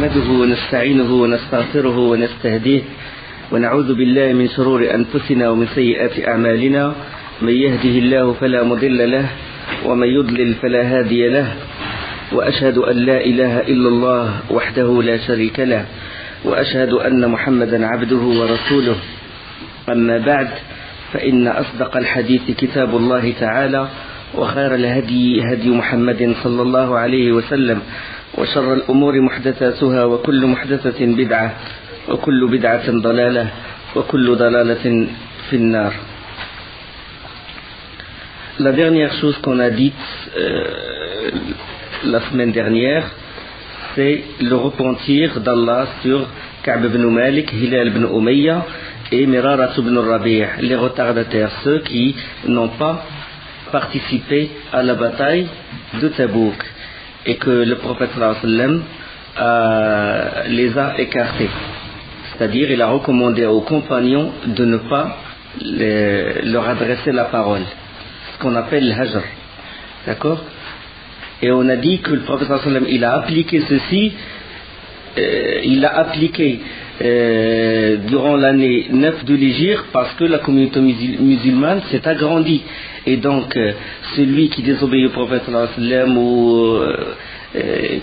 نحمده ونستعينه ونستغفره ونستهديه ونعوذ بالله من شرور أنفسنا ومن سيئات أعمالنا. من يهده الله فلا مضل له ومن يضلل فلا هادي له، وأشهد أن لا إله إلا الله وحده لا شريك له، وأشهد أن محمدا عبده ورسوله. أما بعد، فإن أصدق الحديث كتاب الله تعالى، وخير الهدي هدي محمد صلى الله عليه وسلم، وشر الأمور محدثاتها، وكل محدثة بدعة، وكل بدعة ضلالة، وكل ضلالة في النار. La dernière chose qu'on a dite la semaine dernière, c'est le repentir d'Allah sur Ka'b ibn Malik, Hilal ibn Umayya et Mirara ibn Rabi', les retardataires, ceux qui n'ont pas participé à la bataille de Tabouk, et que le prophète sallallahu alayhi wa sallam les a écartés. C'est-à-dire, il a recommandé aux compagnons de ne pas leur adresser la parole, ce qu'on appelle le hajr. D'accord? Et on a dit que le prophète sallallahu alayhi wa sallam, il a appliqué ceci, il l'a appliqué durant l'année 9 de l'Hégire, parce que la communauté musulmane s'est agrandie. Et donc, celui qui désobéit au prophète sallallahu alayhi wa sallam ou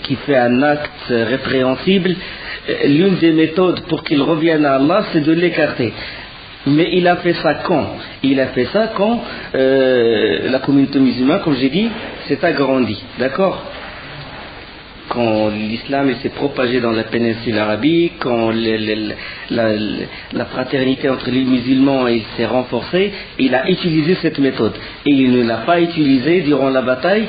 qui fait un acte répréhensible, l'une des méthodes pour qu'il revienne à Allah, c'est de l'écarter. Mais il a fait ça quand? Il a fait ça quand la communauté musulmane, comme j'ai dit, s'est agrandie. D'accord? Quand l'islam s'est propagé dans la péninsule arabique, quand la fraternité entre les musulmans s'est renforcée, il a utilisé cette méthode. Et il ne l'a pas utilisée durant la bataille.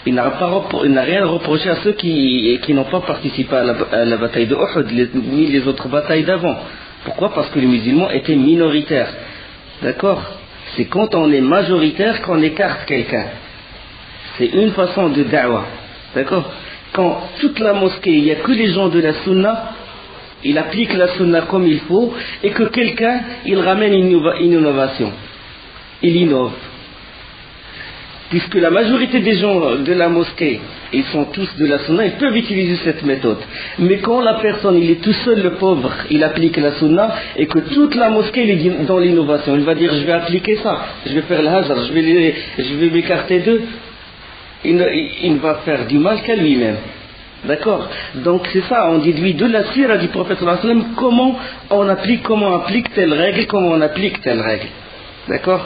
Il n'a rien reproché à ceux qui n'ont pas participé à la bataille de Uhud, ni les autres batailles d'avant. Pourquoi? Parce que les musulmans étaient minoritaires. D'accord? C'est quand on est majoritaire qu'on écarte quelqu'un. C'est une façon de da'wah. D'accord? Quand toute la mosquée, il n'y a que les gens de la sunna, il applique la sunna comme il faut, et que quelqu'un, il ramène une innovation. Il innove. Puisque la majorité des gens de la mosquée, ils sont tous de la sunna, ils peuvent utiliser cette méthode. Mais quand la personne, il est tout seul, le pauvre, il applique la sunna, et que toute la mosquée il est dans l'innovation, il va dire, je vais appliquer ça, je vais faire le hajr, je vais m'écarter d'eux. Il ne va faire du mal qu'à lui-même. D'accord? Donc c'est ça, on déduit de la sira du prophète sallallahu alayhi wa sallam comment on applique telle règle, comment on applique telle règle. D'accord?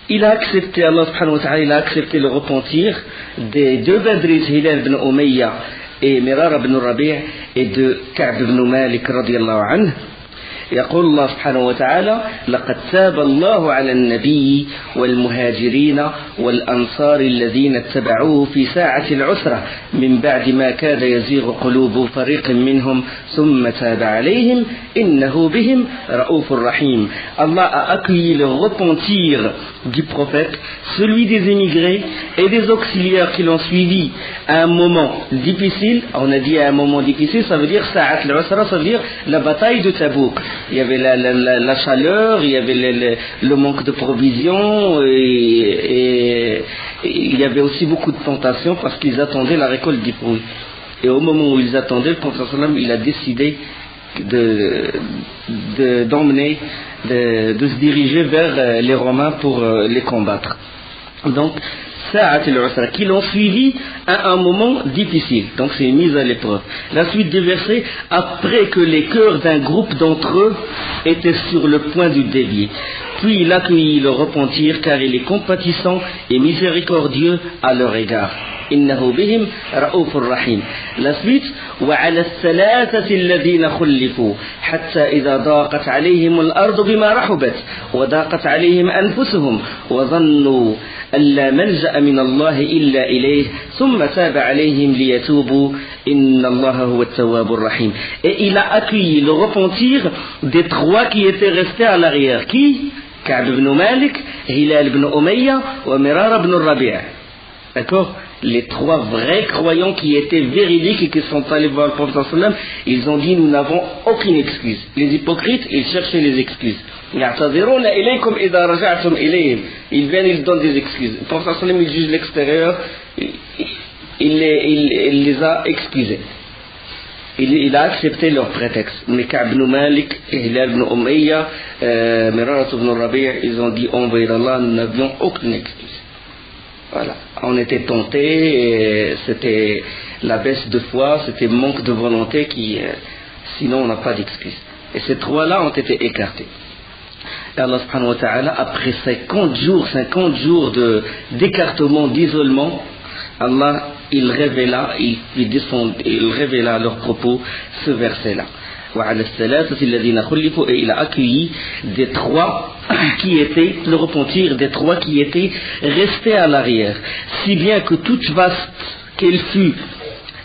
Il a accepté, Allah subhanahu wa ta'ala, il a accepté le repentir des deux Badris, Hilal ibn Umayya et Mirara ibn Rabi' et de Ka'b ibn Malik radiyallahu anhu. يقول الله سبحانه وتعالى: لقد تاب الله على النبي والمهاجرين والأنصار الذين اتبعوه في ساعة العسرة من بعد ما كاد يزيغ قلوب فريق منهم ثم تاب عليهم إنه بهم رؤوف رحيم. Allah a accueilli le repentir du prophète, celui des émigrés et des auxiliaires qui l'ont suivi à un moment difficile. On a dit à un moment difficile, ça veut dire Sa'at al-Usra, ça veut dire la bataille de Tabouk. Il y avait la chaleur, il y avait le manque de provisions, et il y avait aussi beaucoup de tentations parce qu'ils attendaient la récolte des fruits. Et au moment où ils attendaient, le prophète sallam, il a décidé d'emmener, de se diriger vers les Romains pour les combattre. Donc, Sa'at al-Usra, qui l'ont suivi à un moment difficile. Donc c'est mise à l'épreuve. La suite des versets: après que les cœurs d'un groupe d'entre eux étaient sur le point de dévier. Puis il accueillit le repentir, car il est compatissant et miséricordieux à leur égard. إنه بهم رؤوف رحيم. La suite: وعلى الثلاثة الذين خلفوا حتى إذا ضاقت عليهم الأرض بما رحبت وضاقت عليهم أنفسهم وظنوا أن لا ملجأ من الله إلا إليه ثم تاب عليهم ليتوبوا إن الله هو التواب الرحيم. Et il a accueilli le repentir des trois qui étaient restés à l'arrière. Qui? Ka'b ibn Malik, Hilal ibn Umayya et Mirara ibn Rabi'. D'accord? Les trois vrais croyants qui étaient véridiques et qui sont allés voir le prophète sallallahu alayhi wa sallam, ils ont dit: nous n'avons aucune excuse. Les hypocrites, ils cherchaient les excuses. Ils viennent, ils donnent des excuses. Le prophète sallallahu alayhi wa sallam, il juge l'extérieur, il les a excusés. il a accepté leur prétexte. Mais Ka'b ibn Malik, Hilal ibn Umayya, Mirara ibn Rabi', ils ont dit envoyé d'Allah, nous n'avions aucune excuse. Voilà, on était tentés, c'était la baisse de foi, c'était manque de volonté qui, sinon on n'a pas d'excuse. Et ces trois-là ont été écartés. Et Allah subhanahu wa ta'ala, après 50 jours d'écartement, d'isolement, Allah, il révéla à leur propos ce verset-là. Et il a accueilli des trois qui étaient, le repentir des trois qui étaient restés à l'arrière, si bien que toute vaste qu'elle fût,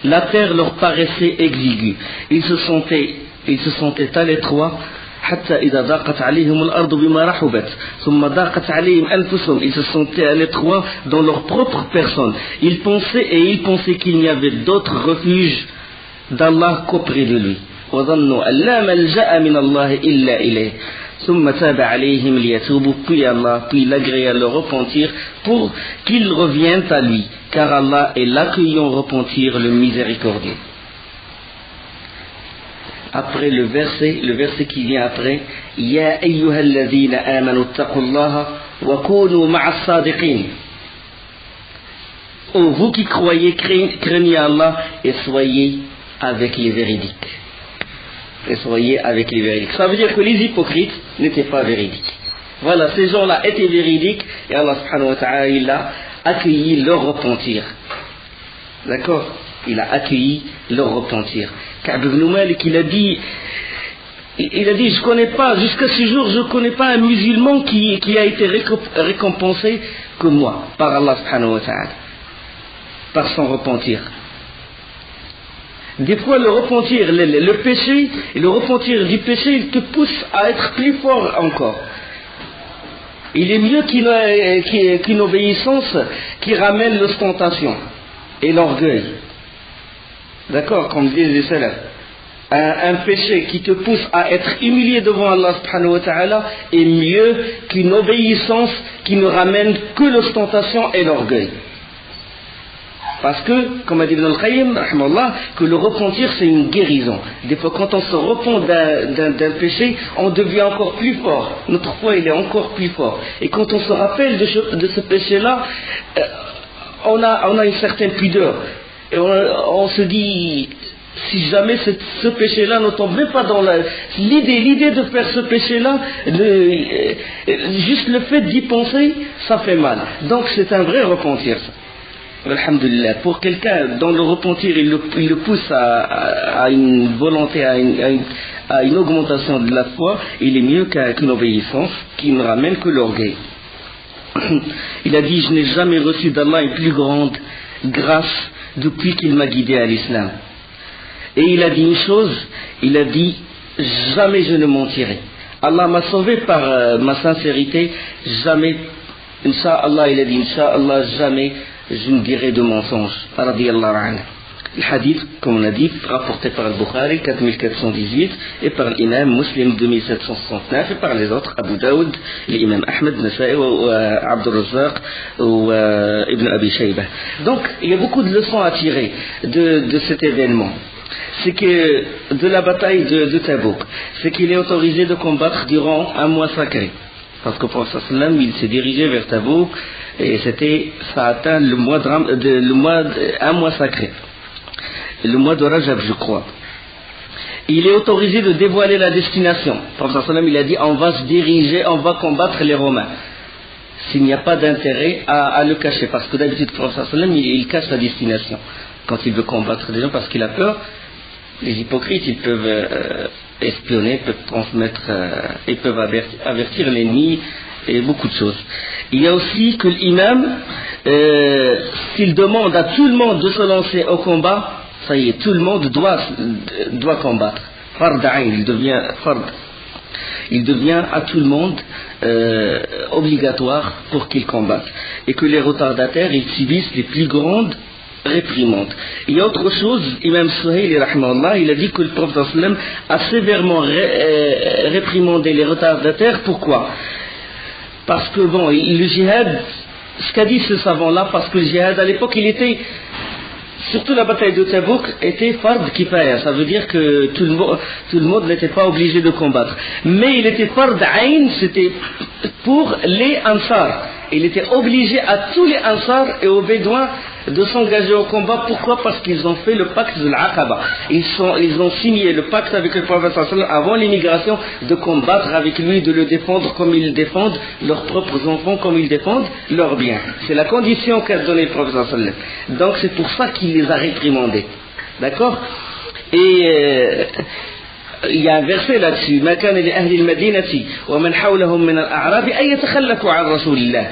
la terre leur paraissait exiguë. Ils se sentaient à l'étroit. حتى إذا ضاقت عليهم الأرض بما رحبت ثم ضاقت عليهم أنفسهم. Ils se sentaient à l'étroit dans leur propre personne. Ils pensaient qu'il n'y avait d'autre refuge d'Allah qu'auprès de lui. وظنوا أن لا ملجأ من الله إلا إليه ثم تاب عليهم ليتوبوا. Puis l'agréa le repentir pour qu'ils reviennent à lui, car Allah est l'accueillant repentir, le miséricordieux. Après le verset qui vient après, Ya ayyuhalladhina amanu taqullaha wa kunu ma'as sadiqin. Oh, vous qui croyez, craignez Allah et soyez avec les véridiques. Ça veut dire que les hypocrites n'étaient pas véridiques. Voilà, ces gens-là étaient véridiques et Allah subhanahu wa ta'ala, il a accueilli leur repentir. D'accord? Il a accueilli leur repentir. Ka'b ibn Malik, il a dit, je connais pas, jusqu'à ce jour, je ne connais pas un musulman qui a été récompensé que moi, par Allah subhanahu wa ta'ala, par son repentir. Des fois, le repentir, le péché, et le repentir du péché, il te pousse à être plus fort encore. Il est mieux qu'une obéissance qui ramène l'ostentation et l'orgueil. D'accord, comme disent les salafs. Un péché qui te pousse à être humilié devant Allah subhanahu wa ta'ala est mieux qu'une obéissance qui ne ramène que l'ostentation et l'orgueil. Parce que, comme a dit Ibn al-Qayyim, que le repentir c'est une guérison. Des fois quand on se repent d'un péché, on devient encore plus fort. Notre foi il est encore plus fort. Et quand on se rappelle de ce péché-là, on a une certaine pudeur. Et on se dit, si jamais ce péché-là ne tombe même pas dans l'idée de faire ce péché-là, juste le fait d'y penser, ça fait mal. Donc c'est un vrai repentir, ça. Alhamdulillah. Pour quelqu'un dont le repentir il le pousse à une volonté, à une augmentation de la foi, il est mieux qu'une obéissance qui ne ramène que l'orgueil. Il a dit, je n'ai jamais reçu d'Allah une plus grande grâce depuis qu'il m'a guidé à l'islam. Et il a dit une chose, il a dit, jamais je ne mentirai. Allah m'a sauvé par ma sincérité, jamais, Inch'Allah, il a dit, Inch'Allah, jamais je ne dirai de mensonge. Radiyallahu anhu. Le hadith, comme on a dit, rapporté par Al-Bukhari, 4418, et par l'imam Muslim, 2769, et par les autres, Abu Daoud, l'imam Ahmed, Nasa'i, Abdul Razzaq, ou Ibn Abi Shayba. Donc, il y a beaucoup de leçons à tirer de cet événement. C'est que, de la bataille de Tabouk, c'est qu'il est autorisé de combattre durant un mois sacré. Parce que le prophète sallam, il s'est dirigé vers Tabouk, et ça a atteint un mois sacré. Le mois de Rajab, je crois. Il est autorisé de dévoiler la destination. Le prophète sallam, il a dit, on va se diriger, on va combattre les Romains. S'il n'y a pas d'intérêt à le cacher. Parce que d'habitude, le prophète sallam, il cache sa destination. Quand il veut combattre des gens, parce qu'il a peur, les hypocrites, ils peuvent espionner, peuvent transmettre, ils peuvent avertir l'ennemi et beaucoup de choses. Il y a aussi que l'imam, s'il demande à tout le monde de se lancer au combat, ça y est, tout le monde doit combattre. Fard ayn, il devient à tout le monde obligatoire pour qu'il combatte. Et que les retardataires, ils subissent les plus grandes réprimandes. Il y a autre chose, Imam Suhaili, il a dit que le prophète sallam a sévèrement réprimandé les retardataires. Pourquoi? Parce que bon, le djihad, ce qu'a dit ce savant-là, parce que le djihad à l'époque, il était surtout la bataille de Tabouk était fard kifaya, ça veut dire que tout le monde n'était pas obligé de combattre. Mais il était fard ayn, c'était pour les Ansar. Il était obligé à tous les Ansar et aux Bédouins de s'engager au combat. Pourquoi? Parce qu'ils ont fait le pacte de l'Aqaba. Ils ont signé le pacte avec le prophète avant l'immigration de combattre avec lui, de le défendre comme ils défendent leurs propres enfants, comme ils défendent leurs biens. C'est la condition qu'a donnée le prophète. Donc c'est pour ça qu'il les a réprimandés. D'accord? Et il y a un verset là-dessus. ما كان لأهل المدينة ومن حولهم من الأعراب أن يتخلفوا عن رسول الله.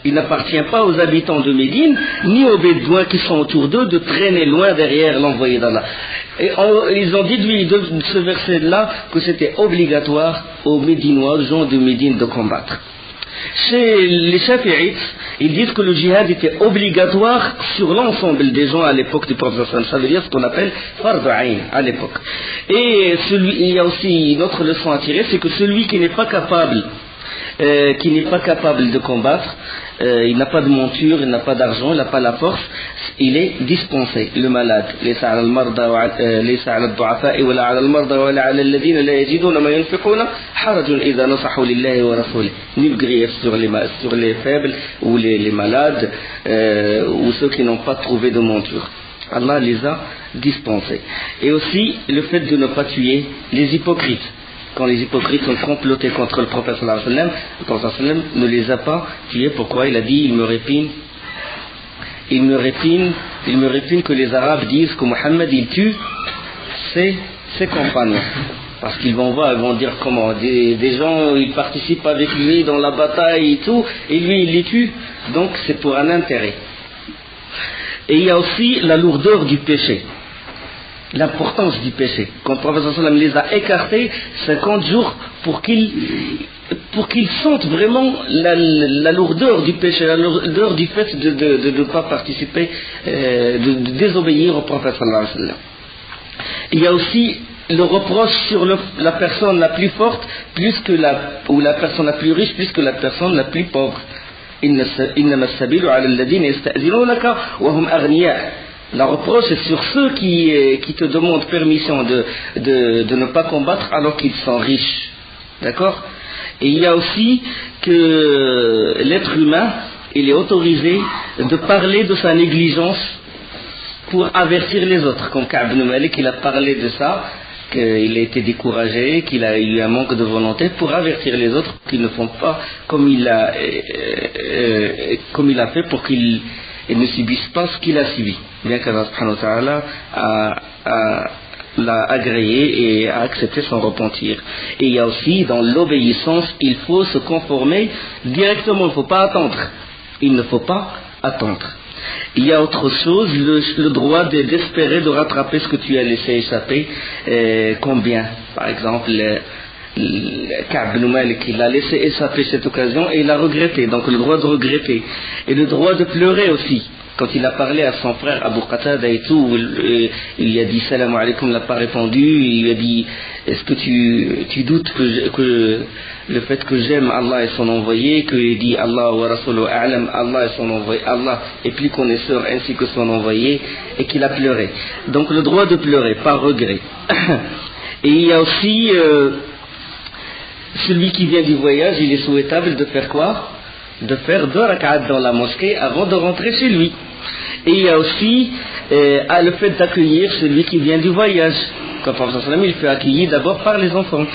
Il n'appartient pas aux habitants de Médine, ni aux Bédouins qui sont autour d'eux, de traîner loin derrière l'envoyé d'Allah. Et ils ont déduit de ce verset-là que c'était obligatoire aux Médinois, aux gens de Médine, de combattre. Chez les Shafi'ites, ils disent que le djihad était obligatoire sur l'ensemble des gens à l'époque du prophète. Ça veut dire ce qu'on appelle fard ayn à l'époque. Et il y a aussi une autre leçon à tirer, c'est que celui qui n'est pas capable de combattre, il n'a pas de monture, il n'a pas d'argent, il n'a pas la force, il est dispensé, le malade. ليس على الضعفاء ولا على المرضى ولا على الذين لا يجدون ما ينفقون حرج إذا نصحوا لله ورسوله. Nul grief sur les faibles ou les malades ou ceux qui n'ont pas trouvé de monture. Allah les a dispensés. Et aussi le fait de ne pas tuer les hypocrites. Quand les hypocrites ont comploté contre le prophète sallallahu alayhi wa sallam, le prophète sallallahu alayhi wa sallam ne les a pas tués. Pourquoi? Il a dit, il me répine que les Arabes disent que Mohammed il tue ses compagnons. Parce qu'ils vont voir, ils vont dire comment des gens, ils participent avec lui dans la bataille et tout, et lui il les tue. Donc c'est pour un intérêt. Et il y a aussi la lourdeur du péché. L'importance du péché. Quand le prophète sallam les a écartés 50 jours pour qu'ils sentent vraiment la lourdeur du péché, la lourdeur du fait de ne pas participer, de désobéir au prophète sallallahu alayhi wa sallam. Il y a aussi le reproche sur la personne la plus forte ou la personne la plus riche plus que la personne la plus pauvre. إنما السبيل على الذين يستأذنونك وهم أغنياء. La reproche est sur ceux qui te demandent permission de ne pas combattre alors qu'ils sont riches. D'accord? Et il y a aussi que l'être humain, il est autorisé de parler de sa négligence pour avertir les autres. Comme Ka'b ibn Malik, il a parlé de ça, qu'il a été découragé, qu'il a eu un manque de volonté, pour avertir les autres qu'ils ne font pas comme il a fait, pour qu'ils ne subissent pas ce qu'il a subi. Bien qu'Allah subhanahu wa ta'ala l'a agréé et a accepté son repentir. Et il y a aussi dans l'obéissance, il faut se conformer directement, il ne faut pas attendre. Il ne faut pas attendre. Il y a autre chose, le droit d'espérer de rattraper ce que tu as laissé échapper. Combien? Par exemple, Ka'b ibn Malik, il a laissé échapper cette occasion et il a regretté. Donc le droit de regretter. Et le droit de pleurer aussi. Quand il a parlé à son frère Abu Qatada et tout, il a dit salam alaykum, il n'a pas répondu. Il lui a dit, est-ce que tu doutes que le fait que j'aime Allah et son envoyé, qu'il dit Allah wa rasuluhu a'lam, Allah et son envoyé, Allah est plus connaisseur ainsi que son envoyé, et qu'il a pleuré. Donc le droit de pleurer, par regret. Et il y a aussi celui qui vient du voyage, il est souhaitable de faire quoi? De faire 2 rak'at dans la mosquée avant de rentrer chez lui. Et il y a aussi le fait d'accueillir celui qui vient du voyage. Comme le prophète sallam, il peut accueillir d'abord par les enfants.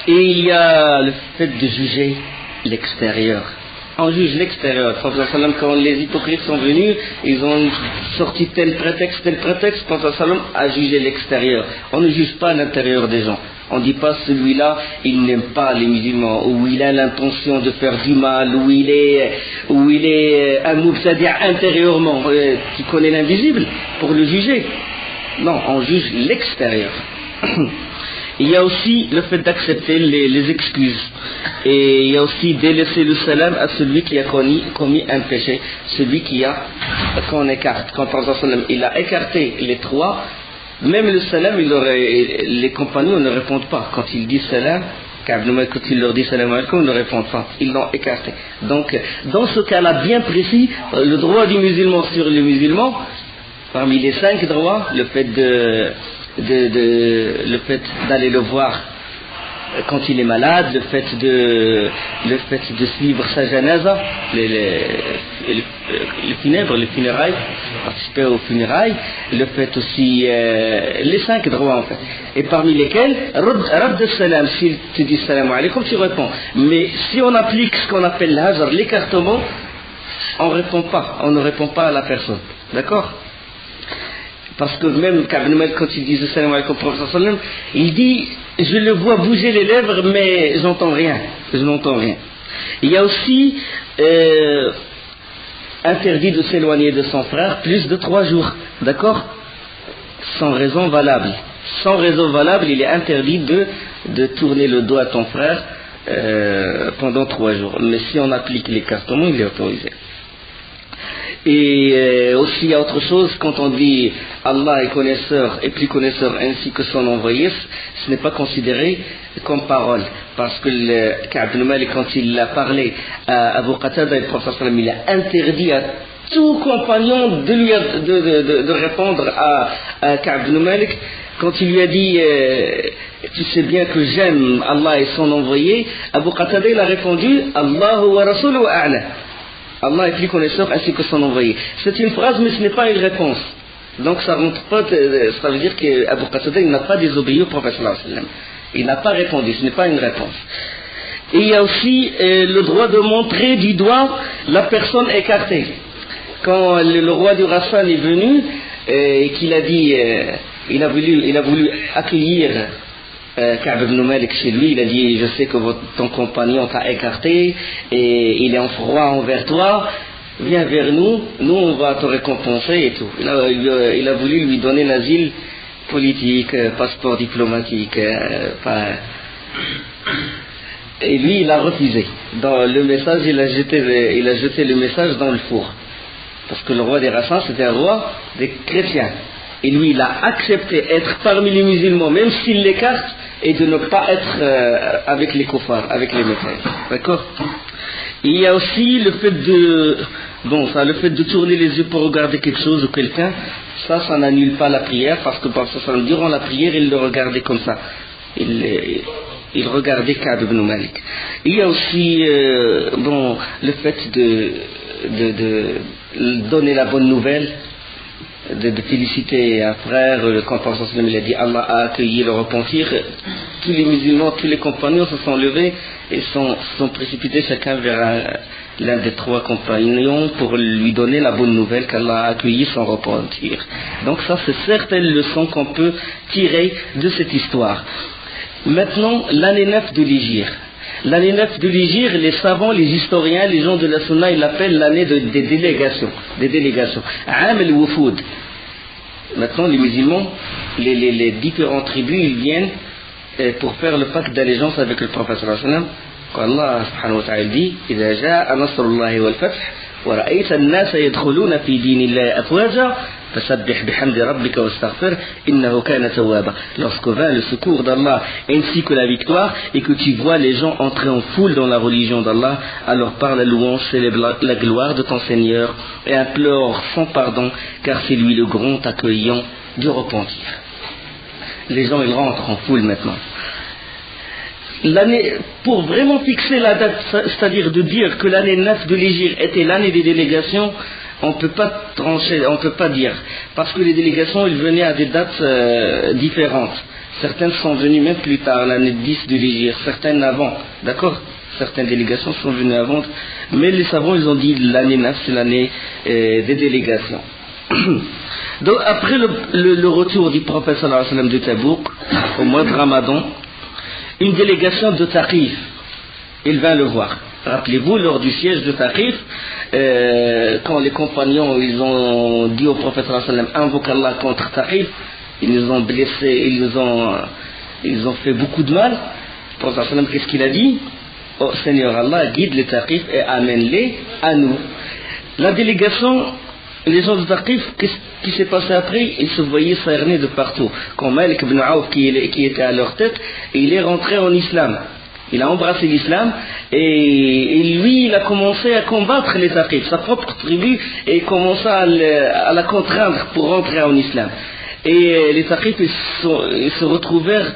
Et il y a le fait de juger l'extérieur. On juge l'extérieur. Le prophète sallam, quand les hypocrites sont venus, ils ont sorti tel prétexte, le prophète sallam a jugé l'extérieur. On ne juge pas l'intérieur des gens. On ne dit pas celui-là, il n'aime pas les musulmans, ou il a l'intention de faire du mal, ou il est un mubtadi' intérieurement. Tu connais l'invisible pour le juger. Non, on juge l'extérieur. Il y a aussi le fait d'accepter les excuses. Et il y a aussi délaisser le salam à celui qui a commis un péché, celui qu'on écarte. Quand il a écarté les 3, même le salam, les compagnons ne répondent pas. Quand ils disent salam, quand il leur dit salam alaikum, ils ne répondent pas. Ils l'ont écarté. Donc, dans ce cas-là bien précis, le droit du musulman sur les musulmans, Parmi les 5 droits, le fait d'aller le voir quand il est malade, le fait de suivre sa janaza, les funérailles, participer aux funérailles, le fait aussi, les 5 droits en fait. Et parmi lesquels, Radd salam, s'il te dit salam alaykoum, tu réponds. Mais si on applique ce qu'on appelle l'hajar, l'écartement, on ne répond pas à la personne. D'accord? Parce que même Ka'b ibn Malik, quand il dit salam alaykoum, il dit, je le vois bouger les lèvres, mais j'entends rien. Je n'entends rien. Il y a aussi interdit de s'éloigner de son frère plus de 3 jours. D'accord? Sans raison valable. Sans raison valable, il est interdit de tourner le dos à ton frère pendant 3 jours. Mais si on applique l'écartement, il est autorisé. Et aussi il y a autre chose, quand on dit Allah est connaisseur et plus connaisseur ainsi que son envoyé, ce n'est pas considéré comme parole, parce que Ka'b ibn Malik, quand il a parlé à Abu Qatada, le prophète sallallahu alayhi wa sallam, il a interdit à tout compagnon de répondre à Ka'b ibn Malik. Quand il lui a dit tu sais bien que j'aime Allah et son envoyé, Abu Qatada il a répondu Allahu wa rasuluhu a'la. Allah est plus connaisseur ainsi que son envoyé. C'est une phrase, mais ce n'est pas une réponse. Donc ça rentre pas, ça veut dire qu'Abu Qatada n'a pas désobéi au prophète sallallahu alayhi wa sallam. Il n'a pas répondu, ce n'est pas une réponse. Et il y a aussi le droit de montrer du doigt la personne écartée. Quand le roi du Rassan est venu et qu'il a dit, il a voulu accueillir Ka'b ibn Malik chez lui, il a dit je sais que ton compagnon t'a écarté et il est en froid envers toi, viens vers nous on va te récompenser et tout. Il a voulu lui donner l'asile politique, passeport diplomatique, et lui il a refusé. Dans le message il a jeté le message dans le four, parce que le roi des Rassans c'était un roi des chrétiens. Et lui, il a accepté être parmi les musulmans, même s'il l'écarte, et de ne pas être avec les kuffars, avec les mécréants. D'accord? Il y a aussi le fait de tourner les yeux pour regarder quelque chose ou quelqu'un. Ça n'annule pas la prière, parce que durant la prière, il le regardait comme ça. Il regardait Ka'b ibn Malik. Il y a aussi le fait de donner la bonne nouvelle, de féliciter un frère, quand le prophète il a dit Allah a accueilli le repentir, tous les musulmans, tous les compagnons se sont levés et sont précipités chacun vers l'un des 3 compagnons pour lui donner la bonne nouvelle qu'Allah a accueilli son repentir. Donc ça c'est certaines leçons qu'on peut tirer de cette histoire. Maintenant, l'année 9 de l'Hégire. L'année 9 de l'Hégire, les savants, les historiens, les gens de la Sunna, ils l'appellent l'année des délégations. Am al-Wufud. Maintenant, les musulmans, les différentes tribus, ils viennent pour faire le pacte d'allégeance avec le prophète sallallahu alayhi wa sallam. Quand Allah subhanahu wa ta'ala dit إذا جاء نصر الله والفتح ورأيت الناس يدخلون في دين الله أفواجا فسبح بحمد ربك واستغفر إنه كان توابا. Lorsque vint le secours d'Allah ainsi que la victoire et que tu vois les gens entrer en foule dans la religion d'Allah, alors par la louange célèbre la gloire de ton Seigneur et implore son pardon, car c'est lui le grand accueillant du repentir. Les gens ils rentrent en foule maintenant. L'année, pour vraiment fixer la date, c'est-à-dire de dire que l'année 9 de l'Hégire était l'année des délégations, on ne peut pas trancher, on ne peut pas dire, parce que les délégations ils venaient à des dates différentes. Certaines sont venues même plus tard, l'année 10 de l'Hégire, certaines avant, d'accord? Certaines délégations sont venues avant, mais les savants ils ont dit l'année 9 c'est l'année des délégations. Donc après le retour du prophète sallallahu alayhi wa sallam de Tabouk, au mois de Ramadan, une délégation de Taqif, il vint le voir. Rappelez-vous, lors du siège de Taqif, quand les compagnons ils ont dit au prophète sallallahu alayhi wa sallam invoque Allah contre Taqif, ils nous ont blessés, ils ont fait beaucoup de mal. Le prophète sallallahu alayhi wa sallam, qu'est-ce qu'il a dit? Oh Seigneur Allah, guide les Taqif et amène-les à nous. La délégation, les gens de Taqif, qu'est-ce qui s'est passé après? Ils se voyaient s'erner de partout. Quand Malik ibn Auf, qui était à leur tête, il est rentré en islam. Il a embrassé l'islam et lui, il a commencé à combattre les Saqif, sa propre tribu, et il commença à la contraindre pour rentrer en islam. Et les Saqif, ils se retrouvèrent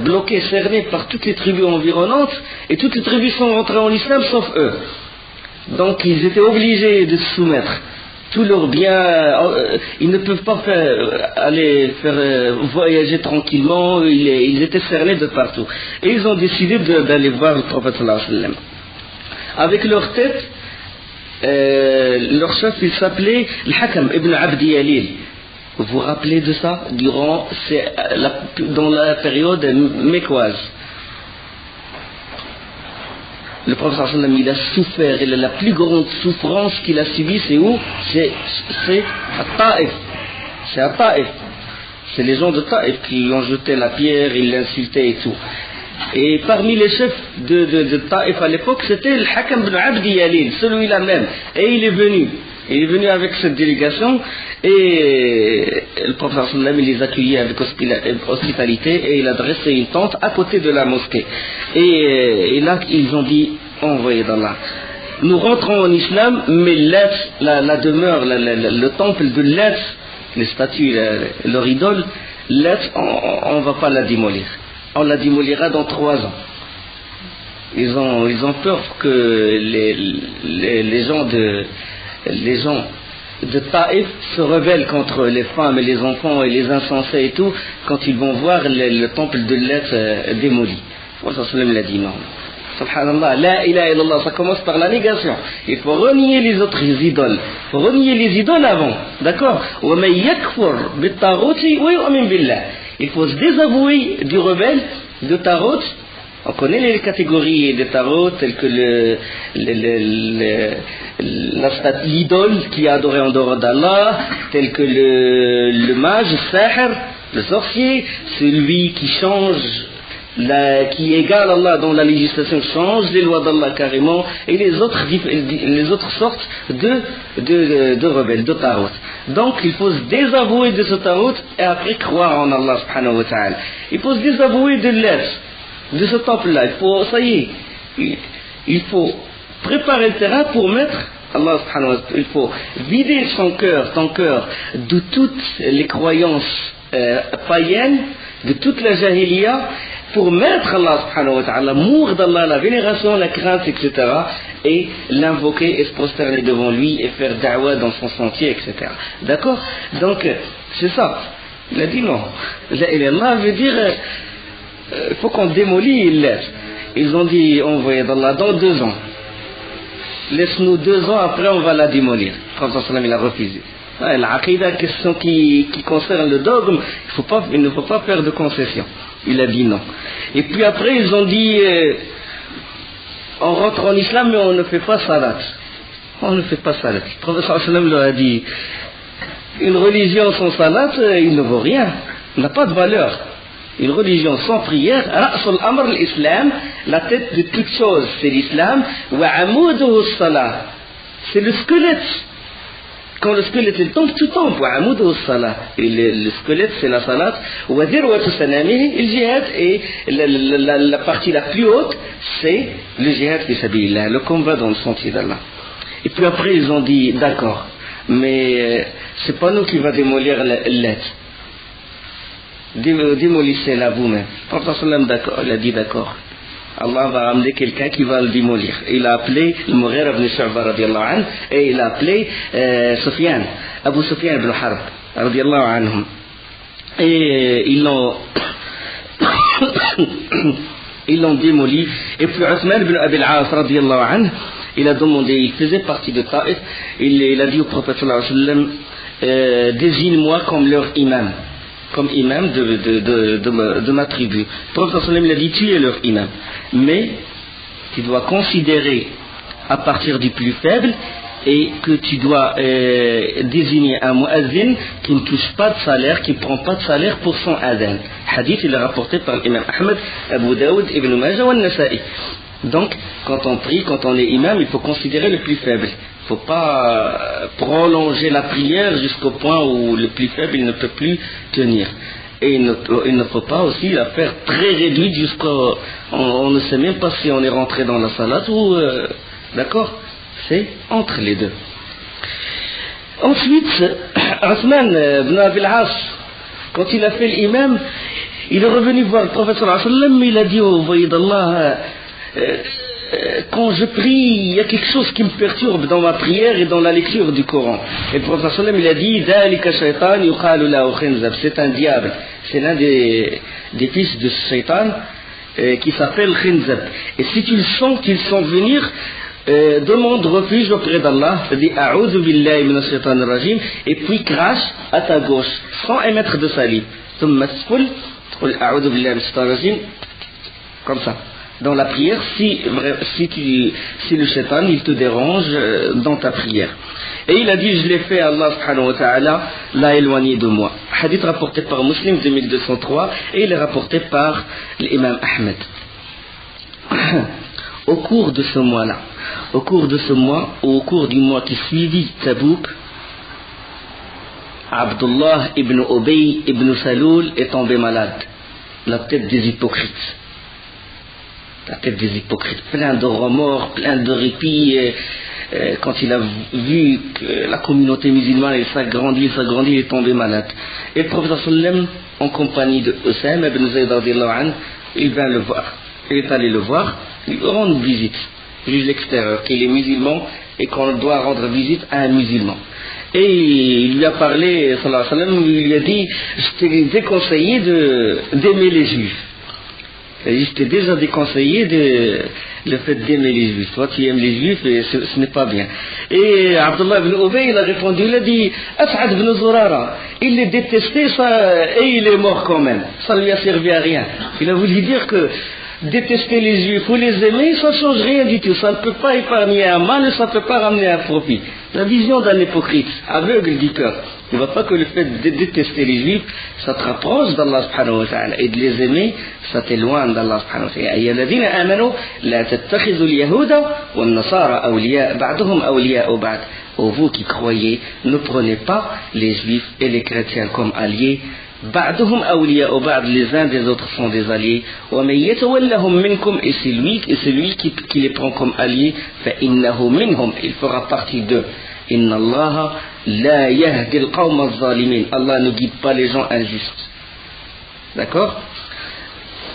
bloqués, cernés par toutes les tribus environnantes, et toutes les tribus sont rentrées en islam sauf eux. Donc ils étaient obligés de se soumettre. Tous leurs biens, ils ne peuvent pas aller voyager tranquillement, ils étaient cernés de partout. Et ils ont décidé d'aller voir le prophète sallallahu alayhi wa sallam. Avec leur tête, leur chef, il s'appelait Al-Hakam ibn Abdi Yalil. Vous vous rappelez de ça? Dans la période mécoise. Le prophète sallallahu alayhi wa sallam, il a souffert, et la plus grande souffrance qu'il a subie, c'est où? C'est à Taïf. C'est à Taïf. C'est les gens de Taïf qui lui ont jeté la pierre, ils l'insultaient et tout. Et parmi les chefs de Taïf à l'époque, c'était le Hakam ibn Abdi Yalil, celui-là même. Et il est venu avec cette délégation, et le prophète sallallahu alayhi wa sallam, il les accueillit avec hospitalité, et il a dressé une tente à côté de la mosquée. Et là, ils ont dit, envoyé d'Allah, nous rentrons en islam, mais la demeure, le temple de Lat, les statues, leur idole, Lat, on ne va pas la démolir. On la démolira dans 3 ans. Ils ont peur que les gens de Taïf se rebellent contre les femmes et les enfants et les insensés et tout, quand ils vont voir le temple de Lat démoli. Le prophète sallallahu alayhi wa sallam l'a dit non. Subhanallah, la ilaha illallah, ça commence par la négation. Il faut renier les autres idoles. Il faut renier les idoles avant. D'accord? Il faut se désavouer du rebelle, de Tarot. On connaît les catégories de Tarot, telles que l'idole qui est adorée en dehors d'Allah, tel que le mage, le sahir, le sorcier, celui qui change, qui égale Allah dans la législation, change les lois d'Allah carrément, et les autres sortes de rebelles, de Tarot. Donc il faut se désavouer de ce Tarot et après croire en Allah subhanahu wa ta'ala. Il faut se désavouer de l'être, de ce temple-là. Il faut préparer le terrain pour mettre Allah subhanahu wa ta'ala. Il faut vider ton cœur de toutes les croyances païennes, de toute la jahiliya, pour mettre Allah subhanahu wa ta'ala, l'amour d'Allah, la vénération, la crainte, etc., et l'invoquer et se prosterner devant lui et faire da'wah dans son sentier, etc. D'accord? Donc, c'est ça. Il a dit non. Allah veut dire, il faut qu'on démolit l'être. Ils ont dit, envoyé d'Allah, dans 2 ans. Laisse-nous 2 ans, après on va la démolir. Le prophète sallam, il a refusé. L'aqidah, question qui concerne le dogme, il ne faut pas faire de concession. Il a dit non. Et puis après, ils ont dit, on rentre en islam, mais on ne fait pas salat. On ne fait pas salat. Le prophète sallallahu alayhi wa sallam leur a dit, une religion sans salat, il ne vaut rien. Il n'a pas de valeur. Une religion sans prière, ra'sul amr l'islam, la tête de toute chose, c'est l'islam, wa amouduhu salat. C'est le squelette. Quand le squelette il tombe, tout tombe. Et le squelette c'est la salat. Le jihad, et la partie la plus haute c'est le jihad fi sabilillah, le combat dans le sentier d'Allah. Et puis après ils ont dit d'accord, mais c'est pas nous qui va démolir l'être. Démolissez-la vous-même. Le prophète d'accord, il a dit d'accord. Allah va ramener quelqu'un qui va le démolir. Il a appelé le Mughira ibn Shu'ba radiyallahu anhu, et il a appelé Sufyan, Abu Sufyan ibn Harb radiyallahu anhum. Et ils l'ont démoli. Et puis Uthman ibn Abi al-As radiyallahu anhu, il a demandé, il faisait partie de Taïf, il a dit au prophète sallallahu alayhi wa sallam, désigne-moi comme leur imam, comme imam de ma tribu. Le prophète sallallahu alayhi wa sallam, il a dit, tu es leur imam, mais tu dois considérer à partir du plus faible, et que tu dois désigner un muazzin qui ne touche pas de salaire, qui ne prend pas de salaire pour son adhan. Hadith, il est rapporté par l'imam Ahmed, Abu Daoud, Ibn Majah ou Nasa'i. Donc, quand on prie, quand on est imam, il faut considérer le plus faible. Il ne faut pas prolonger la prière jusqu'au point où le plus faible il ne peut plus tenir. Et il ne faut pas aussi la faire très réduite jusqu'à... On ne sait même pas si on est rentré dans la salat ou... d'accord? C'est entre les deux. Ensuite, Othman ibn Abi al-As, quand il a fait l'imam, il est revenu voir le prophète sallallahu alayhi wa sallam, il a dit au voyez d'Allah, quand je prie, il y a quelque chose qui me perturbe dans ma prière et dans la lecture du Coran. Et le prophète sallallahu alayhi wa sallam, il a dit, Dhalika shaytan yuqalu lahu khinzab, c'est un diable, c'est l'un des fils de shaytan qui s'appelle Khinzab. Et si tu le sens venir, demande refuge auprès d'Allah, dit A'udhu billahi minash shaitanir rajim, et puis crache à ta gauche sans émettre de salive. Thumma tqul A'udhu billahi minash shaitanir rajim, comme ça. Dans la prière, si le shaitan il te dérange dans ta prière. Et il a dit, je l'ai fait, Allah subhanahu wa ta'ala l'a éloigné de moi. Hadith rapporté par Muslim 2203, et il est rapporté par l'imam Ahmed. Au cours de ce mois-là, au cours du mois qui suivit Tabouk, Abdullah ibn Ubay ibn Saloul est tombé malade. La tête des hypocrites. La tête des hypocrites. Plein de remords, plein de répit. Quand il a vu que la communauté musulmane elle s'agrandit, il est tombé malade. Et le prophète sallam, en compagnie de Osama ibn Zayd radiyallahu anhu, il vint le voir. Il est allé le voir, lui rendre visite. Juge l'extérieur, qu'il est musulman et qu'on doit rendre visite à un musulman. Et il lui a parlé, sallallahu alayhi wa sallam, il lui a dit, je t'ai déconseillé d'aimer les juifs. Je t'ai déjà déconseillé le fait d'aimer les juifs. Toi tu aimes les juifs et ce n'est pas bien. Et Abdullah ibn Ubay il a répondu, il a dit As'ad ibn Zurara, il les détestait ça, et il est mort quand même. Ça ne lui a servi à rien. Il a voulu dire que détester les juifs ou les aimer, ça ne change rien du tout. Ça ne peut pas épargner un mal et ça ne peut pas ramener un profit. La vision d'un hypocrite, aveugle du cœur. Il ne voit pas que le fait de détester les juifs, ça te rapproche d'Allah subhanahu wa ta'ala. Et de les aimer, ça t'éloigne d'Allah subhanahu wa ta'ala. أَيَّ الَّذِينَ آمَنُوا لَا تَتَّخِذُوا الْيَهُودَ وَالنَّصَارَى أَوْلِيَاءَ بَعْضُهُمْ أَوْلِيَاءُ بَعْضٍ. Ô vous qui croyez, ne prenez pas les juifs et les chrétiens comme alliés. بعضهم أولياء بعض, les uns des autres sont des alliés. ومن يتولهم منكم, et celui qui les prend comme alliés, فإنه منهم, il fera partie d'eux. إن الله لا يهدي القوم الظالمين, Allah ne guide pas les gens injustes. D'accord?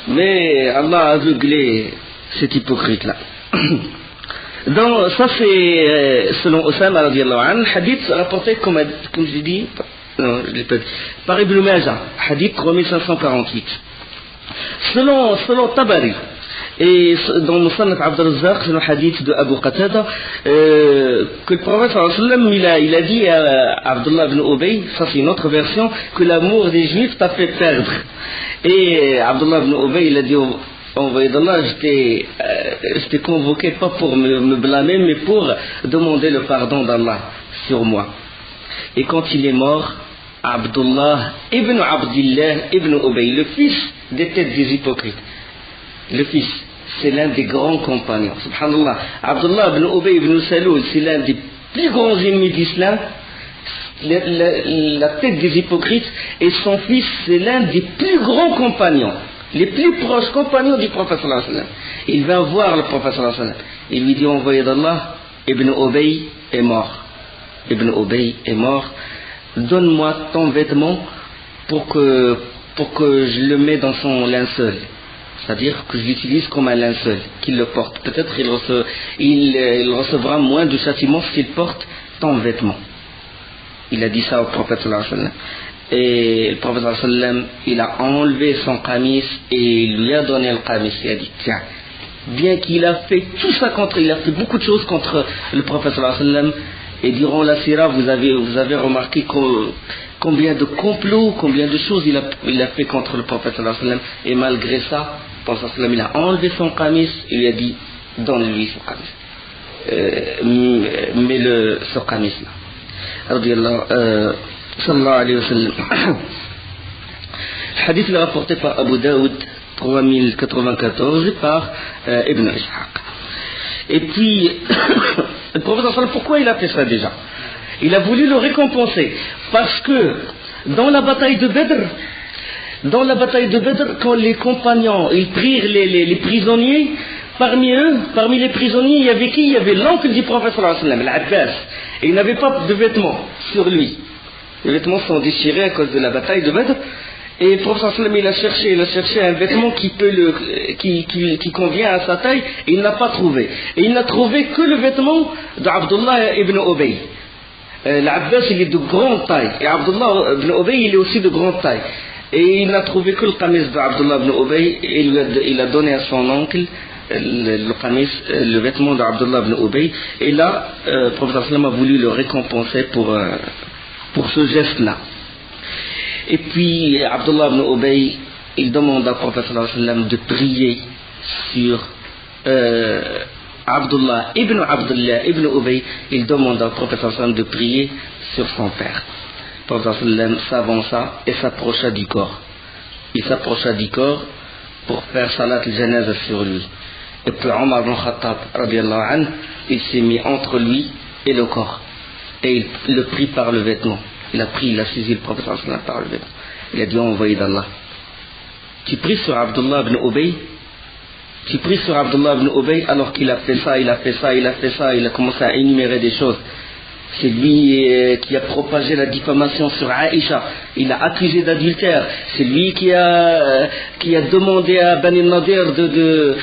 Mais Allah a aveuglé cet hypocrite-là. Donc ça c'est selon Osama radiallahu anhu, hadith rapporté comme je dis. Non, je l'ai pas dit. Par Ibn Majah, hadith 3548. Selon Tabari, et dans Musannaf Abd al-Razzaq, c'est le hadith de Abu Qatada, que le prophète sallallahu alayhi wa sallam, il a dit à Abdullah ibn Ubay, ça c'est une autre version, que l'amour des juifs t'a fait perdre. Et Abdullah ibn Ubay, il a dit envoyé d'Allah, je t'ai convoqué pas pour me blâmer, mais pour demander le pardon d'Allah sur moi. Et quand il est mort, Abdullah ibn Abdillah ibn Ubay, le fils des têtes des hypocrites, le fils, c'est l'un des grands compagnons. Subhanallah, Abdullah ibn Ubay ibn Saloul, c'est l'un des plus grands ennemis d'Islam, la tête des hypocrites, et son fils, c'est l'un des plus grands compagnons, les plus proches compagnons du prophète sallallahu alayhi wa sallam. Il va voir le prophète sallallahu alayhi wa sallam. Il lui dit, envoyé d'Allah, Ibn Ubay est mort. Ibn Ubay est mort, donne-moi ton vêtement pour que je le mette dans son linceul, c'est-à-dire que je l'utilise comme un linceul, qu'il le porte. Peut-être il recevra moins de châtiment s'il porte ton vêtement. Il a dit ça au prophète sallallahu alayhi wa sallam. Et le prophète sallallahu alayhi wa sallam, il a enlevé son qamis et il lui a donné le qamis. Il a dit, tiens, bien qu'il a fait tout ça il a fait beaucoup de choses contre le prophète sallallahu alayhi wa sallam. Et durant la sira, vous avez remarqué combien de complots, combien de choses il a fait contre le prophète sallallahu alayhi wa sallam. Et malgré ça, le prophète sallallahu alayhi wa sallam, il a enlevé son qamis et lui a dit, donne-lui son qamis. Mets-le ce qamis là. Sallallahu alayhi wa sallam. Le hadith est rapporté par Abu Daoud 3094 par Ibn Ishaq. Et puis, le prophète, pourquoi il a fait ça déjà? Il a voulu le récompenser. Parce que, dans la bataille de Badr, Dans la bataille de Badr, quand les compagnons ils prirent les prisonniers, parmi eux, parmi les prisonniers, il y avait qui? Il y avait l'oncle du prophète sallallahu alayhi wa sallam, l'Abbas. Et il n'avait pas de vêtements sur lui. Les vêtements sont déchirés à cause de la bataille de Badr. Et le prophète sallallahu alayhi wa sallam, il a cherché un vêtement qui convient à sa taille, et il n'a pas trouvé. Et il n'a trouvé que le vêtement d'Abdullah ibn Ubay. L'Abbas, il est de grande taille, et Abdullah ibn Ubay, il est aussi de grande taille. Et il n'a trouvé que le qamis d'Abdullah ibn Ubay, et il a donné à son oncle le qamis, le vêtement d'Abdullah ibn Ubay. Et là, le prophète sallallahu alayhi wa sallam a voulu le récompenser pour ce geste-là. Et puis Abdullah ibn Ubay, il demande au prophète sallallahu alayhi wa sallam de prier sur Abdullah ibn Ubay, il demande au prophète sallallahu alayhi wa sallam de prier sur son père. Le prophète sallallahu alayhi wa sallam s'avança et s'approcha du corps. Il s'approcha du corps pour faire salat al-janaza sur lui. Et puis Omar ibn Khattab, radiyallahu anhu, il s'est mis entre lui et le corps. Et il le prit par le vêtement. Il a saisi le prophète sallallahu alayhi wa sallam par le vêtement. Il a dit, envoyé d'Allah, tu pries sur Abdullah ibn Ubay? Tu pries sur Abdullah ibn Ubay alors qu'il a fait ça, il a commencé à énumérer des choses. C'est lui qui a propagé la diffamation sur Aïcha. Il a accusé d'adultère. C'est lui qui a demandé à Bani Nadir de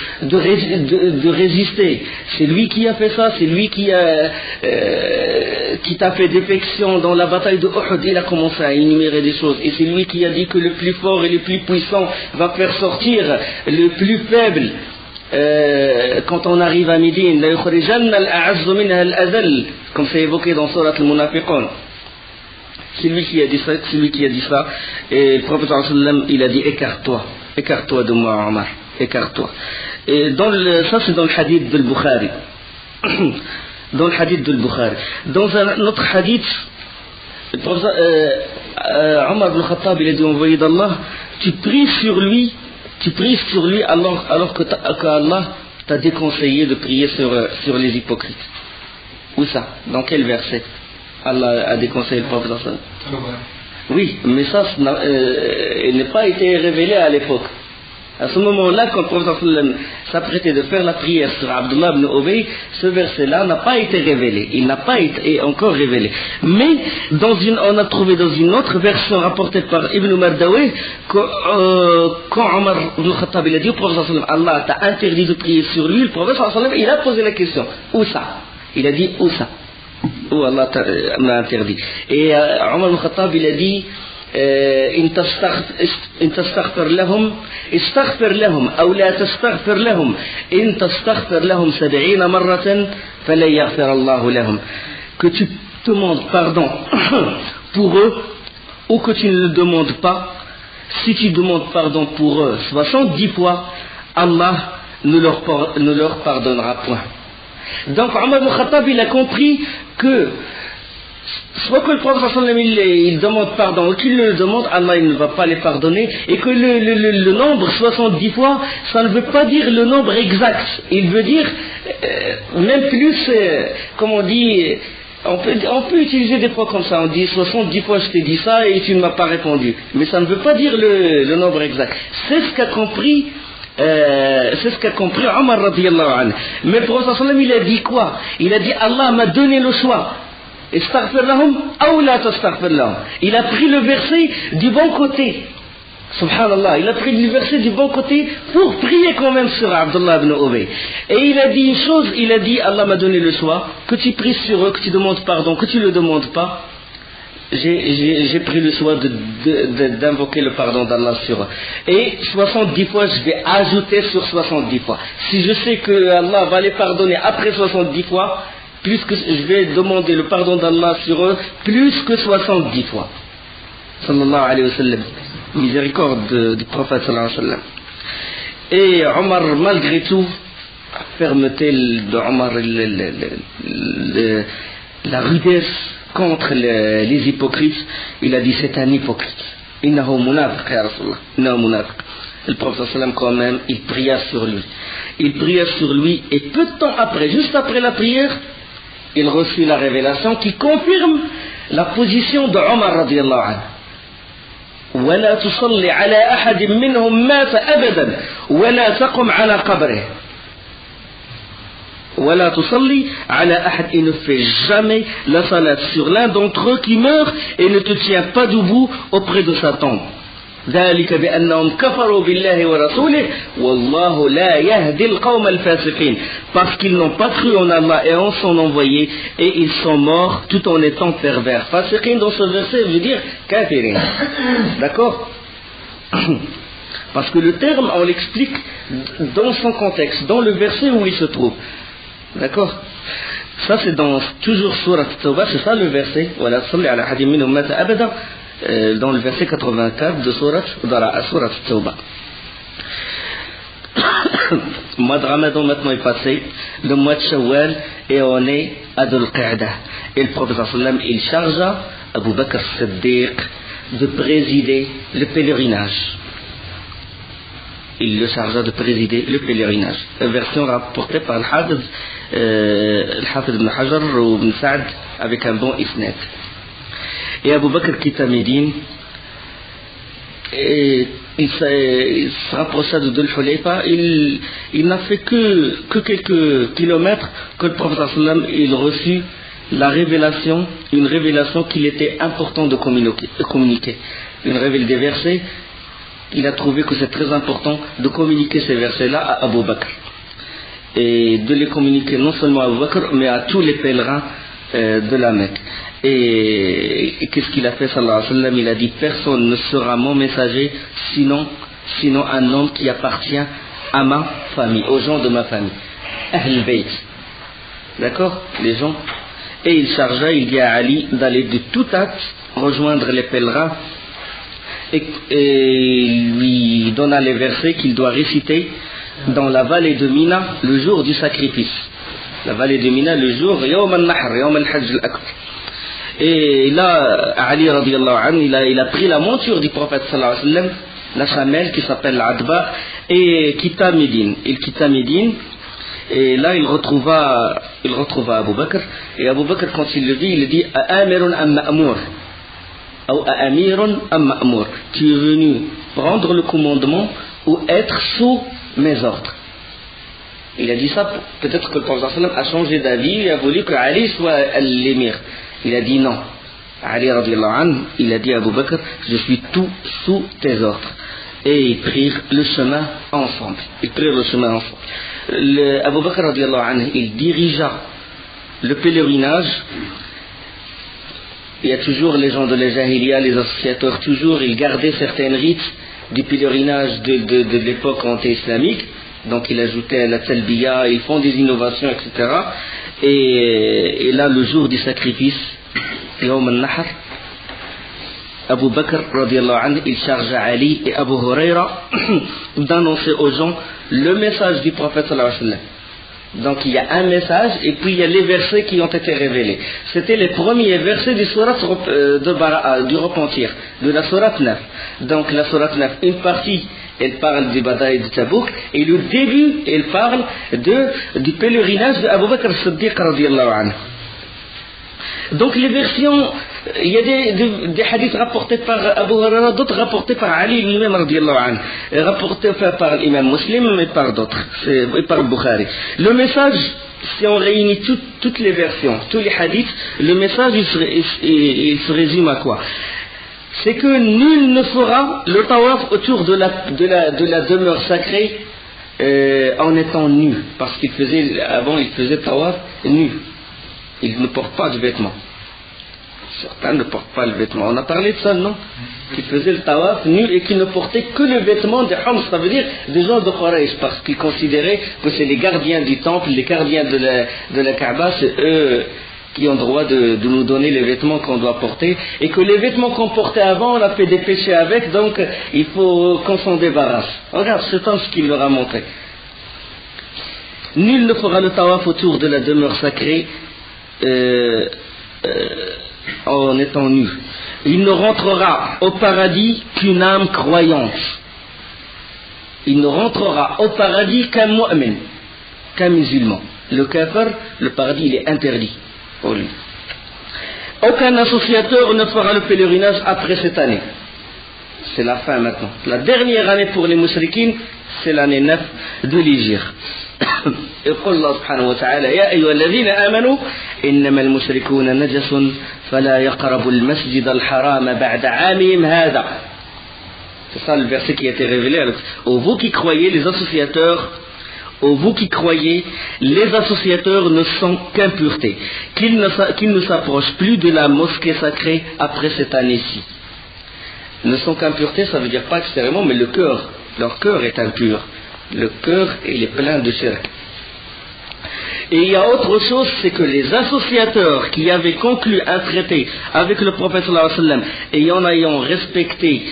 résister. C'est lui qui a fait ça. C'est lui qui t'a fait défection dans la bataille de Uhud. Il a commencé à énumérer des choses. Et c'est lui qui a dit que le plus fort et le plus puissant va faire sortir le plus faible. Quand on arrive à Médine, comme c'est évoqué dans Surat al-Munafiqun. C'est lui qui a dit ça, et le prophète sallallahu alayhi wa sallam, il a dit, écarte-toi de moi, Omar, écarte-toi. Et ça c'est dans le hadith de Bukhari. Dans le hadith de Bukhari. Dans un autre hadith, Omar ibn Khattab, il a dit, envoyé d'Allah, tu pries sur lui alors que Allah t'a déconseillé de prier sur les hypocrites. Où ça? Dans quel verset Allah a déconseillé le prophète sallallahu alayhi wa sallam? Oui, mais ça n'a pas été révélé à l'époque. À ce moment-là, quand le prophète sallallahu alayhi wa sallam s'apprêtait de faire la prière sur Abdullah ibn Ubay, ce verset-là n'a pas été révélé. Il n'a pas été encore révélé. Mais on a trouvé dans une autre version rapportée par Ibn Mardawayh quand Omar ibn Khattab il a dit au prophète sallallahu alayhi wa sallam, Allah t'a interdit de prier sur lui, le prophète sallallahu alayhi wa sallam, il a posé la question, où ça? Il a dit, où ça? Où Allah m'a interdit. Et Omar ibn Khattab il a dit, إن تستغفر لهم استغفر لهم أو لا تستغفر لهم إن تستغفر لهم 70 مرة فلن يغفر الله لهم. Que tu demandes pardon pour eux ou que tu ne le demandes pas, si tu demandes pardon pour eux 70 fois, Allah ne leur pardonnera point. Donc Omar ibn Khattab il a compris que soit que le prophète sallallahu alayhi wa sallam il demande pardon ou qu'il le demande, Allah il ne va pas les pardonner, et que le nombre 70 fois ça ne veut pas dire le nombre exact, il veut dire même plus, comme on dit, on peut utiliser des fois comme ça, on dit 70 fois je t'ai dit ça et tu ne m'as pas répondu, mais ça ne veut pas dire le nombre exact. C'est ce qu'a compris Omar radiyallahu anhu. Mais le prophète sallallahu alayhi wa sallam il a dit quoi? Il a dit, Allah m'a donné le choix, istaghfir lahum ou la tastaghfir lahum. Il a pris le verset du bon côté. Subhanallah, il a pris le verset du bon côté pour prier quand même sur Abdullah ibn Ubay. Et il a dit une chose, il a dit, Allah m'a donné le choix, que tu pries sur eux, que tu demandes pardon, que tu ne le demandes pas. J'ai pris le choix d'invoquer le pardon d'Allah sur eux. Et 70 fois, je vais ajouter sur 70 fois. Si je sais que Allah va les pardonner après 70 fois, plus que je vais demander le pardon d'Allah sur eux, plus que 70 fois. Sallallahu alayhi wa sallam. Miséricorde du prophète sallallahu alayhi wa sallam. Et Omar, malgré tout, fermeté de Omar, la rudesse contre les hypocrites, il a dit, c'est un hypocrite. Innahu munafiq ya Rasulullah. Innahu munafiq. Le prophète sallallahu alayhi wa sallam quand même, il pria sur lui. Il pria sur lui, et peu de temps après, juste après la prière, il reçut la révélation qui confirme la position de Omar radiyallahu anhu. ولا تصلي على أحد منهم مات أبدا ولا تقم على قبره. ولا تصلي على أحد, il ne fait jamais la salat sur l'un d'entre eux qui meurt et ne te tient pas debout auprès de sa tombe. ذلك بأنهم كفروا بالله ورسوله والله لا يهدي القوم الفاسقين, parce qu'ils n'ont pas cru en Allah et en son envoyé et ils sont morts tout en étant pervers. Fasiqin dans ce verset veut dire kafirin. D'accord? Parce que le terme on l'explique dans son contexte, dans le verset où il se trouve. D'accord? Ça c'est dans toujours Surat Tawbah, c'est ça le verset. Voilà, salli ala ahadin minhum mata abada, dans le verset 84 de Surat Tawbah. Le mois de Ramadan maintenant est passé, le mois de Shawwal, et on est à Dhul Qa'dah. Et le prophète sallam il chargea Abu Bakr Siddiq de présider le pèlerinage. Il le chargea de présider le pèlerinage. Version rapportée par le Hafiz ibn Hajar ou ibn Sa'd avec un bon isnad. Et Abu Bakr quitta Médine et il se rapprocha de Dhul Hulayfa. Il n'a fait que quelques kilomètres que le prophète sallam il reçut la révélation, une révélation qu'il était important de communiquer. Des versets, il a trouvé que c'est très important de communiquer ces versets-là à Abu Bakr. Et de les communiquer non seulement à Abu Bakr, mais à tous les pèlerins de la Mecque. Et qu'est-ce qu'il a fait, sallallahu alayhi wa sallam? Il a dit, personne ne sera mon messager sinon un homme qui appartient à ma famille, aux gens de ma famille. Ahl Bayt. D'accord? Les gens. Et il chargea, il dit à Ali d'aller de tout hâte rejoindre les pèlerins et lui donna les versets qu'il doit réciter dans la vallée de Mina le jour du sacrifice. La vallée de Mina le jour Yawm al-Nahr, Yawm al-Hajj al-Akbar. Et là, Ali radiallahu anhu, il a pris la monture du prophète sallallahu alayhi wa sallam, la chamelle qui s'appelle l'Adba, et quitta Médine. Il quitta Médine, et là il retrouva Abu Bakr. Et Abu Bakr, quand il le vit, il dit Amirun am ma'mour, ou Amirun am ma'mour, tu es venu prendre le commandement ou être sous mes ordres. Il a dit ça, peut-être que le prophète sallallahu alayhi wa sallam a changé d'avis, il a voulu que Ali soit l'émir. Il a dit non. Ali radiallahu anhu, il a dit à Abu Bakr, je suis tout sous tes ordres. Et ils prirent le chemin ensemble. Abu Bakr radiallahu anhu, il dirigea le pèlerinage. Il y a toujours les gens de la Jahiliya, les associateurs, toujours, ils gardaient certains rites du pèlerinage de l'époque anté-islamique. Donc il ajoutait la talbiya, ils font des innovations, etc. Et là, le jour du sacrifice, Yawm al-Nahr, Abu Bakr radiallahu anhu, il chargea Ali et Abu Huraira d'annoncer aux gens le message du prophète sallallahu alayhi wa sallam. Donc il y a un message et puis il y a les versets qui ont été révélés. C'était les premiers versets du surat de Bara'a, du repentir, de la surat 9. Donc la surat 9, une partie elle parle du bataille de Tabouk et le début elle parle du pèlerinage de Abu Bakr Siddiq radiallahu anhu. Donc les versions, il y a des hadiths rapportés par Abu Huraira, d'autres rapportés par Ali lui-même radiallahu anhu, rapportés par l'imam Muslim et par d'autres, et par Bukhari. Le message, si on réunit toutes les versions, tous les hadiths, le message il se résume à quoi? C'est que nul ne fera le tawaf autour de la demeure sacrée en étant nu, parce avant il faisait tawaf nu. Il ne porte pas de vêtements. Certains ne portent pas le vêtement. On a parlé de ça, non? Qui faisaient le tawaf nu et qui ne portaient que le vêtement des Homs, ça veut dire des gens de Quraysh, parce qu'ils considéraient que c'est les gardiens du temple, les gardiens de la Kaaba, c'est eux qui ont le droit de nous donner les vêtements qu'on doit porter, et que les vêtements qu'on portait avant, on a fait des péchés avec, donc il faut qu'on s'en débarrasse. Regarde, c'est ce qu'il leur a montré. Nul ne fera le tawaf autour de la demeure sacrée en étant nu. Il ne rentrera au paradis qu'une âme croyante. Il ne rentrera au paradis qu'un mu'min, qu'un musulman. Le kafir, le paradis, il est interdit pour lui. Aucun associateur ne fera le pèlerinage après cette année. c'est la fin maintenant. La dernière année pour les mushrikines, c'est l'année 9 de l'Hégire. يقول الله سبحانه وتعالى يا أيها الذين آمنوا إنما المشركون نجس فلا يقربوا المسجد الحرام بعد عامهم هذا. C'est ça le verset qui a été révélé. Ô vous qui croyez, les associateurs, ô vous qui croyez, les associateurs ne sont qu'impuretés, qu'ils ne s'approchent plus de la mosquée sacrée après cette année-ci. Ne sont qu'impuretés, ça veut dire pas extérieurement, mais le cœur, leur cœur est impur. Le cœur, il est plein de shirk. Et il y a autre chose, c'est que les associateurs qui avaient conclu un traité avec le prophète sallallahu alayhi wa sallam et en ayant respecté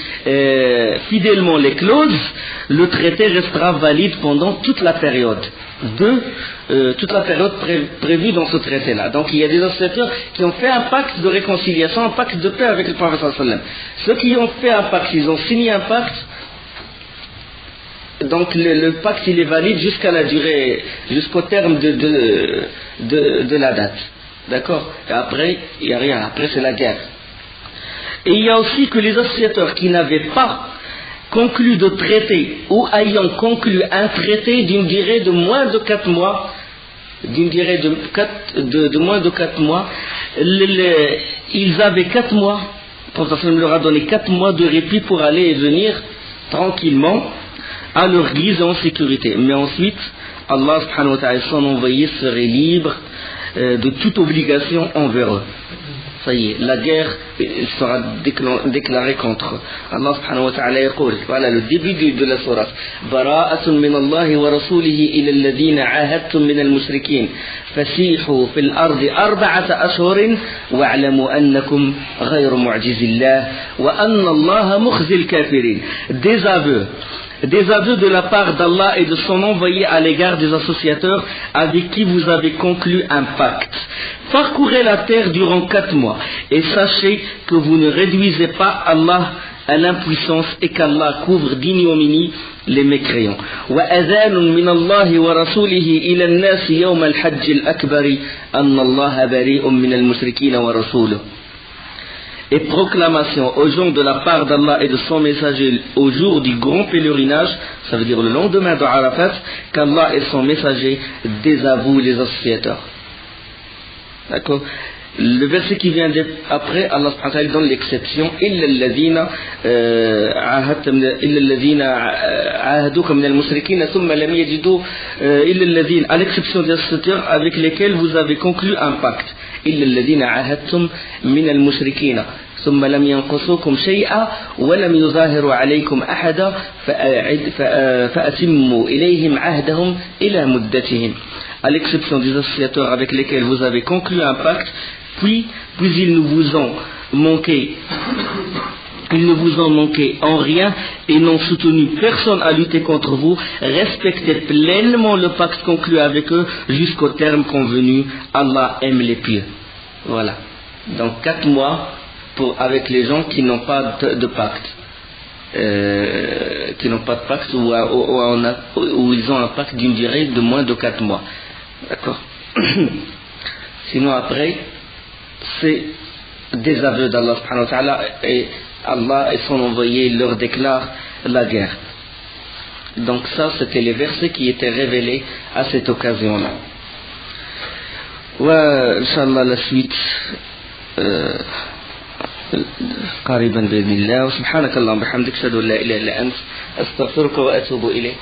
fidèlement les clauses, le traité restera valide pendant toute la période prévue dans ce traité-là. Donc il y a des associateurs qui ont fait un pacte de réconciliation, un pacte de paix avec le prophète sallallahu alayhi wa sallam. Ceux qui ont fait un pacte, ils ont signé un pacte. Donc le pacte il est valide jusqu'à la durée, jusqu'au terme de la date. D'accord? Et après, il n'y a rien. Après c'est la guerre. Et il y a aussi que les associateurs qui n'avaient pas conclu de traité ou ayant conclu un traité d'une durée de moins de 4 mois, de moins de 4 mois, ils avaient 4 mois, le prophète leur a donné 4 mois de répit pour aller et venir tranquillement à leur guise en sécurité. Mais ensuite, Allah subhanahu wa ta'ala, son envoyé serait libre de toute obligation envers eux. Ça y est, la guerre sera déclarée contre eux. Allah subhanahu wa ta'ala yaqul, voilà le début de la sourate. Bara'atun min Allah wa rasulihi ila alladhina ahadtum min al-mushrikin fasihu fil ardi arba'ata ashhurin wa'lamu annakum ghayru mu'jizillah wa anna Allah mukhzil kafirin. Des aveux de la part d'Allah et de son envoyé à l'égard des associateurs avec qui vous avez conclu un pacte. Parcourez la terre durant 4 mois et sachez que vous ne réduisez pas Allah à l'impuissance et qu'Allah couvre d'ignominie les mécréants. وَأَذَانٌ مِّنَ اللَّهِ وَرَسُولِهِ إِلَى النَّاسِ يَوْمَ الْحَجِّ الْأَكْبَرِ أَنَّ اللَّهَ بَرِيءٌ مِّنَ الْمُشْرِكِينَ وَرَسُولُهُ. Et proclamation aux gens de la part d'Allah et de son messager au jour du grand pèlerinage, ça veut dire le lendemain de Arafat, qu'Allah et son messager désavouent les associateurs. D'accord? Le verset qui vient après, Allah subhanahu wa ta'ala donne l'exception إِلَّا الَّذِينَ عَاهَدُوكَ مِنَ الْمُشْرِكِينَ ثُمَّ لَمْ يَجِدُوا إِلَّا الَّذِينَ, à l'exception des associateurs avec lesquels vous avez conclu un pacte. إِلَّا الَّذِينَ عَاهَدتُّم مِنَ الْمُشْرِكِينَ ثم لم ينقصوكم شيئا ولم يظاهروا عليكم أحدا فأتموا إليهم عهدهم إلى مدتهم. À l'exception des associateurs avec lesquels vous avez conclu un pacte, puis ils ne vous ont manqué en rien et n'ont soutenu personne à lutter contre vous, respectez pleinement le pacte conclu avec eux jusqu'au terme convenu. Allah aime les pieux. Voilà. Donc 4 mois avec les gens qui n'ont pas de pacte. Ou ils ont un pacte d'une durée de moins de 4 mois. D'accord? Sinon après, c'est des aveux d'Allah subhanahu wa ta'ala et Allah et son envoyé leur déclarent la guerre. Donc ça, c'était les versets qui étaient révélés à cette occasion-là. Ouais, Inch'Allah, la suite قريبا بإذن الله. وسبحانك اللهم وبحمدك أشهد أن لا إله إلا أنت أستغفرك وأتوب إليك.